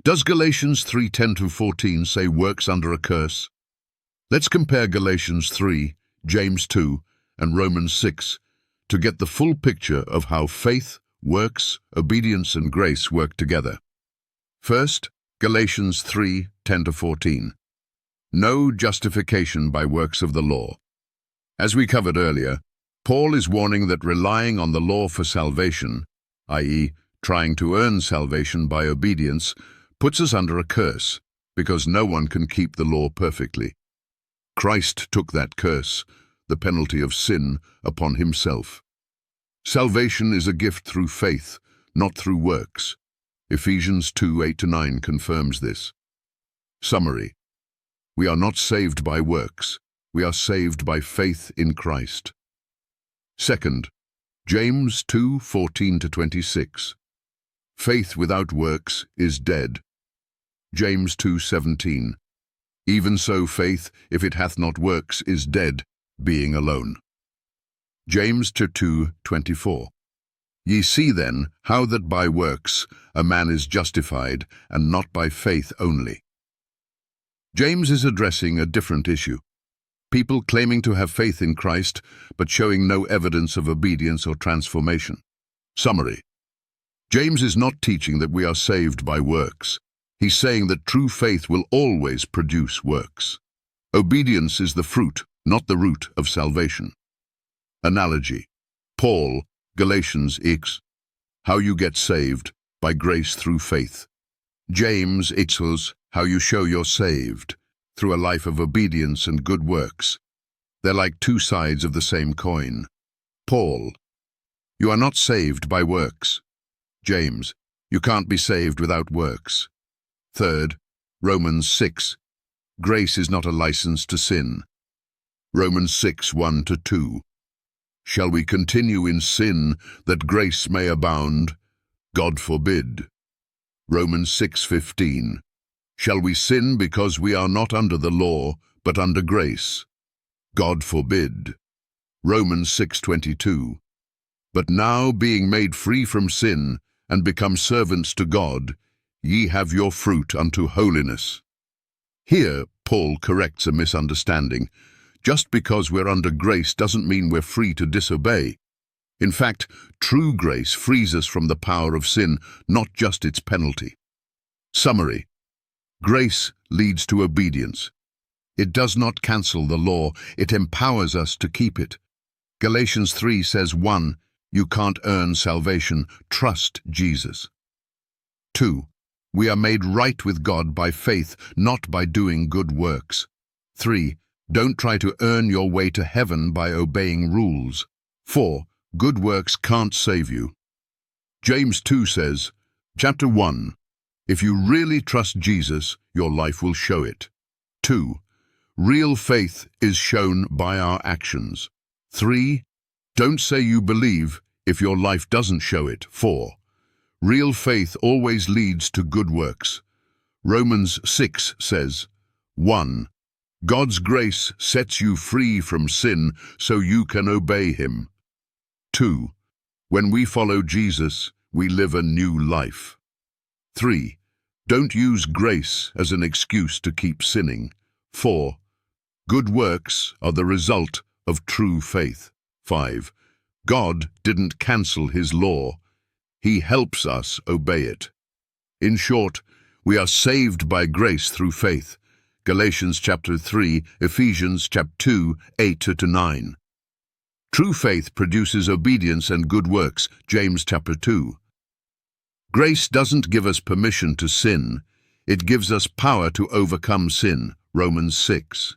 Does Galatians 3:10-14 say works under a curse? Let's compare Galatians 3, James 2, and Romans 6 to get the full picture of how faith, works, obedience, and grace work together. First, Galatians 3:10-14. No justification by works of the law. As we covered earlier, Paul is warning that relying on the law for salvation, i.e., trying to earn salvation by obedience, puts us under a curse, because no one can keep the law perfectly. Christ took that curse, the penalty of sin, upon himself. Salvation is a gift through faith, not through works. Ephesians 2:8-9 confirms this. Summary: we are not saved by works. We are saved by faith in Christ. Second, James 2:14-26. Faith without works is dead. James 2:17. Even so faith, if it hath not works, is dead, being alone. James 2:24. Ye see then how that by works a man is justified, and not by faith only. James is addressing a different issue. People claiming to have faith in Christ, but showing no evidence of obedience or transformation. Summary: James is not teaching that we are saved by works. He's saying that true faith will always produce works. Obedience is the fruit, not the root of salvation. Analogy: Paul, Galatians X. How you get saved, by grace through faith. James Itzos, how you show you're saved, through a life of obedience and good works. They're like two sides of the same coin. Paul: you are not saved by works. James: you can't be saved without works. Third, Romans 6. Grace is not a license to sin. Romans 6:1-2. Shall we continue in sin that grace may abound? God forbid. Romans 6:15. Shall we sin because we are not under the law, but under grace? God forbid. Romans 6:22. But now, being made free from sin, and become servants to God, ye have your fruit unto holiness. Here, Paul corrects a misunderstanding. Just because we're under grace doesn't mean we're free to disobey. In fact, true grace frees us from the power of sin, not just its penalty. Summary: grace leads to obedience. It does not cancel the law, it empowers us to keep it. Galatians 3 says 1. You can't earn salvation, trust Jesus. 2. We are made right with God by faith, not by doing good works. 3. Don't try to earn your way to heaven by obeying rules. 4. Good works can't save you. James 2 says, Chapter 1. If you really trust Jesus, your life will show it. 2. Real faith is shown by our actions. 3. Don't say you believe if your life doesn't show it. 4. Real faith always leads to good works. Romans 6 says, 1. God's grace sets you free from sin so you can obey him. 2. When we follow Jesus, we live a new life. 3. Don't use grace as an excuse to keep sinning. 4. Good works are the result of true faith. 5. God didn't cancel his law. He helps us obey it. In short, we are saved by grace through faith. Galatians chapter 3, Ephesians chapter 2, 8-9. True faith produces obedience and good works. James chapter 2. Grace doesn't give us permission to sin. It gives us power to overcome sin. Romans 6.